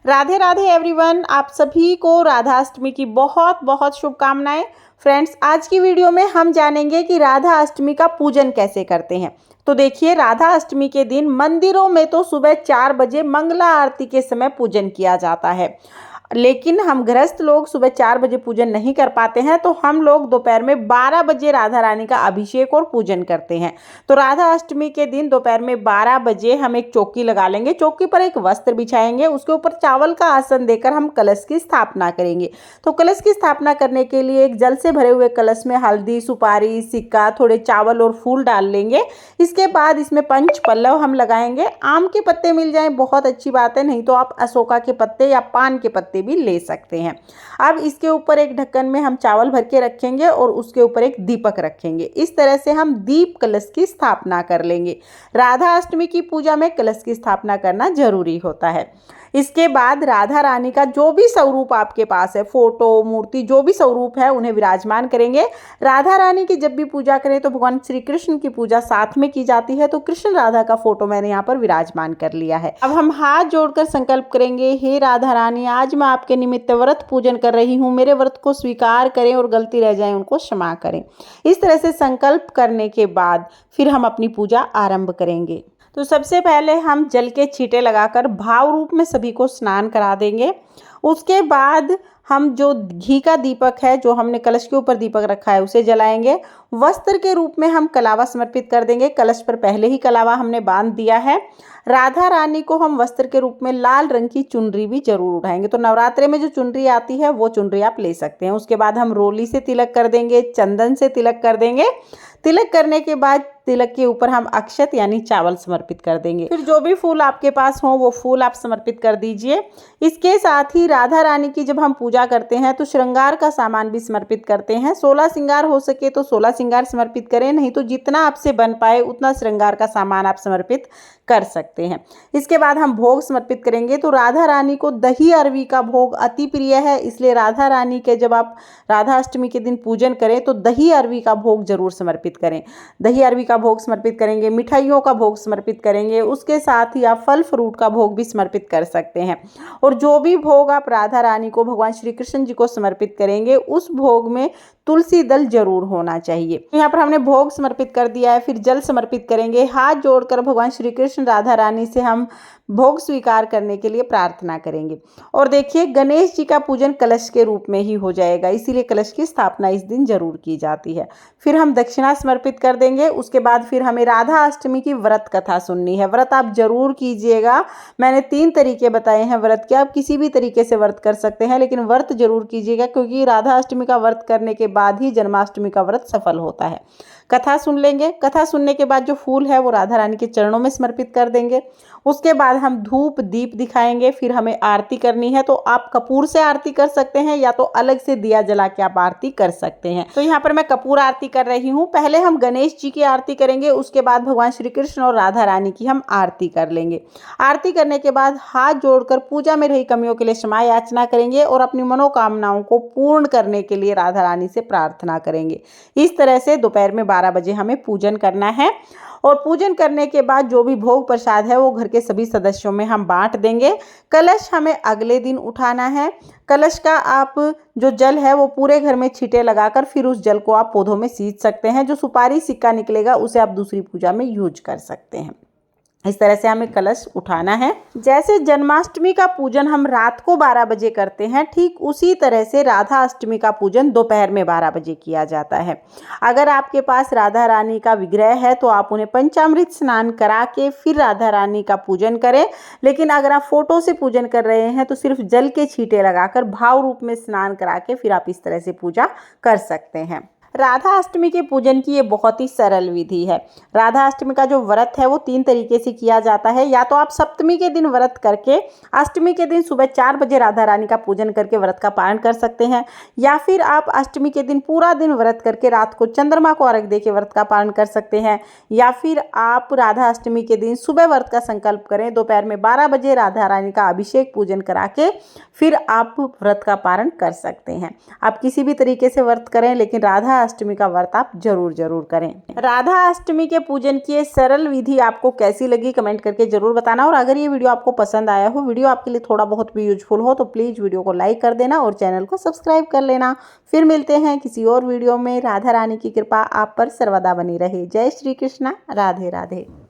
Radhe Radhe everyone, आप सभी को राधाष्टमी की बहुत बहुत शुभकामनाएं। फ्रेंड्स, आज की वीडियो में हम जानेंगे कि राधा अष्टमी का पूजन कैसे करते हैं। तो देखिए, राधा अष्टमी के दिन मंदिरों में तो सुबह 4 बजे मंगला आरती के समय पूजन किया जाता है, लेकिन हम गृहस्थ लोग सुबह 4 बजे पूजन नहीं कर पाते हैं, तो हम लोग दोपहर में 12 बजे राधा रानी का अभिषेक और पूजन करते हैं। तो राधा अष्टमी के दिन दोपहर में 12 बजे हम एक चौकी लगा लेंगे, चौकी पर एक वस्त्र बिछाएंगे, उसके ऊपर चावल का आसन देकर हम कलश की स्थापना करेंगे। तो कलश की स्थापना करने के लिए एक जल से भरे हुए कलश में हल्दी, सुपारी, सिक्का, थोड़े चावल और फूल डाल लेंगे। इसके बाद इसमें पंच पल्लव हम लगाएंगे। आम के पत्ते मिल जाएं बहुत अच्छी बात है, नहीं तो आप अशोका के पत्ते या पान के पत्ते भी ले सकते हैं। अब इसके ऊपर एक ढक्कन में हम चावल भर के रखेंगे और उसके ऊपर एक दीपक रखेंगे। इस तरह से हम दीप कलश की स्थापना कर लेंगे। राधा अष्टमी की पूजा में कलश की स्थापना करना जरूरी होता है। इसके बाद राधा रानी का जो भी स्वरूप आपके पास है, फोटो, मूर्ति, जो भी स्वरूप है, उन्हें विराजमान करेंगे। राधा रानी की जब भी पूजा करें तो भगवान श्री कृष्ण की पूजा साथ में की जाती है। तो कृष्ण राधा का फोटो मैंने यहाँ पर विराजमान कर लिया है। अब हम हाथ जोड़कर संकल्प करेंगे, हे राधा रानी, आज मैं आपके निमित्त व्रत पूजन कर रही हूँ, मेरे व्रत को स्वीकार करें और गलती रह जाए उनको क्षमा करें। इस तरह से संकल्प करने के बाद फिर हम अपनी पूजा आरंभ करेंगे। तो सबसे पहले हम जल के छींटे लगाकर भाव रूप में सभी को स्नान करा देंगे। उसके बाद हम जो घी का दीपक है, जो हमने कलश के ऊपर दीपक रखा है, उसे जलाएंगे। वस्त्र के रूप में हम कलावा समर्पित कर देंगे। कलश पर पहले ही कलावा हमने बांध दिया है। राधा रानी को हम वस्त्र के रूप में लाल रंग की चुनरी भी जरूर उठाएंगे। तो नवरात्रे में जो चुनरी आती है वो चुनरी आप ले सकते हैं। उसके बाद हम रोली से तिलक कर देंगे, चंदन से तिलक कर देंगे। तिलक करने के बाद तिलक के ऊपर हम अक्षत यानी चावल समर्पित कर देंगे। फिर जो भी फूल आपके पास हो वो फूल आप समर्पित कर दीजिए। इसके साथ ही राधा रानी की जब हम पूजा करते हैं तो श्रृंगार का सामान भी समर्पित करते हैं। 16 श्रृंगार हो सके तो 16 श्रृंगार समर्पित करें, नहीं तो जितना आपसे बन पाए उतना श्रृंगार का सामान आप समर्पित कर सकते हैं। इसके बाद हम भोग समर्पित करेंगे। तो राधा रानी को दही अरवी का भोग अति प्रिय है, इसलिए राधा रानी के जब आप राधा अष्टमी के दिन पूजन करें तो दही अरवी का भोग जरूर समर्पित करें। दही अरवी का भोग समर्पित करेंगे, मिठाइयों का भोग समर्पित करेंगे। उसके साथ ही आप फल फ्रूट का भोग भी समर्पित कर सकते हैं। और जो भी भोग आप राधा रानी को, भगवान श्री कृष्ण जी को समर्पित करेंगे, उस भोग में तुलसी दल जरूर होना चाहिए। यहाँ पर हमने भोग समर्पित कर दिया है। फिर जल समर्पित करेंगे। हाथ जोड़कर भगवान श्री कृष्ण राधा रानी से हम भोग स्वीकार करने के लिए प्रार्थना करेंगे। और देखिए, गणेश जी का पूजन कलश के रूप में ही हो जाएगा, इसीलिए कलश की स्थापना इस दिन जरूर की जाती है। फिर हम दक्षिणा समर्पित कर देंगे। उसके बाद फिर हमें राधा अष्टमी की व्रत कथा सुननी है। व्रत आप जरूर कीजिएगा। मैंने 3 तरीके बताए हैं व्रत के, आप किसी भी तरीके से व्रत कर सकते हैं, लेकिन व्रत जरूर कीजिएगा, क्योंकि राधा अष्टमी का व्रत करने के बाद ही जन्माष्टमी का व्रत सफल होता है। कथा सुन लेंगे। कथा सुनने के बाद जो फूल है वो राधा रानी के चरणों में समर्पित कर देंगे। उसके बाद हम धूप दीप दिखाएंगे। फिर हमें आरती करनी है, तो आप कपूर से आरती कर सकते हैं या तो अलग से दिया जला के आप आरती कर सकते हैं। तो यहाँ पर मैं कपूर आरती कर रही हूँ। पहले हम गणेश जी की आरती करेंगे, उसके बाद भगवान श्री कृष्ण और राधा रानी की हम आरती कर लेंगे। आरती करने के बाद हाथ जोड़कर पूजा में रही कमियों के लिए क्षमा याचना करेंगे और अपनी मनोकामनाओं को पूर्ण करने के लिए राधा रानी से प्रार्थना करेंगे। इस तरह से दोपहर में 12 बजे हमें पूजन करना है। और पूजन करने के बाद जो भी भोग प्रसाद है वो घर के सभी सदस्यों में हम बांट देंगे। कलश हमें अगले दिन उठाना है। कलश का आप जो जल है वो पूरे घर में छींटे लगाकर फिर उस जल को आप पौधों में सींच सकते हैं। जो सुपारी सिक्का निकलेगा उसे आप दूसरी पूजा में यूज कर सकते हैं। इस तरह से हमें कलश उठाना है। जैसे जन्माष्टमी का पूजन हम रात को 12 बजे करते हैं, ठीक उसी तरह से राधा अष्टमी का पूजन दोपहर में 12 बजे किया जाता है। अगर आपके पास राधा रानी का विग्रह है तो आप उन्हें पंचामृत स्नान करा के फिर राधा रानी का पूजन करें। लेकिन अगर आप फोटो से पूजन कर रहे हैं तो सिर्फ जल के छींटे लगाकर भाव रूप में स्नान करा के फिर आप इस तरह से पूजा कर सकते हैं। राधा अष्टमी के पूजन की ये बहुत ही सरल विधि है। राधा अष्टमी का जो व्रत है वो 3 तरीके से किया जाता है। या तो आप सप्तमी के दिन व्रत करके अष्टमी के दिन सुबह 4 बजे राधा रानी का पूजन करके व्रत का पालन कर सकते हैं, या फिर आप अष्टमी के दिन पूरा दिन व्रत करके रात को चंद्रमा को अर्घ्य देके व्रत का पालन कर सकते हैं, या फिर आप राधा अष्टमी के दिन सुबह व्रत का संकल्प करें, दोपहर में 12 बजे राधा रानी का अभिषेक पूजन करा के फिर आप व्रत का पालन कर सकते हैं। आप किसी भी तरीके से व्रत करें, लेकिन राधा अष्टमी का व्रत आप जरूर करें। राधा अष्टमी के पूजन की ये सरल विधि आपको कैसी लगी कमेंट करके जरूर बताना। और अगर ये वीडियो आपको पसंद आया हो, वीडियो आपके लिए थोड़ा बहुत भी यूजफुल हो, तो प्लीज़ वीडियो को लाइक कर देना और चैनल को सब्सक्राइब कर लेना। फिर मिलते हैं किसी और वीडियो में। राधा रानी की कृपा आप पर सर्वदा बनी रहे। जय श्री कृष्णा। राधे राधे।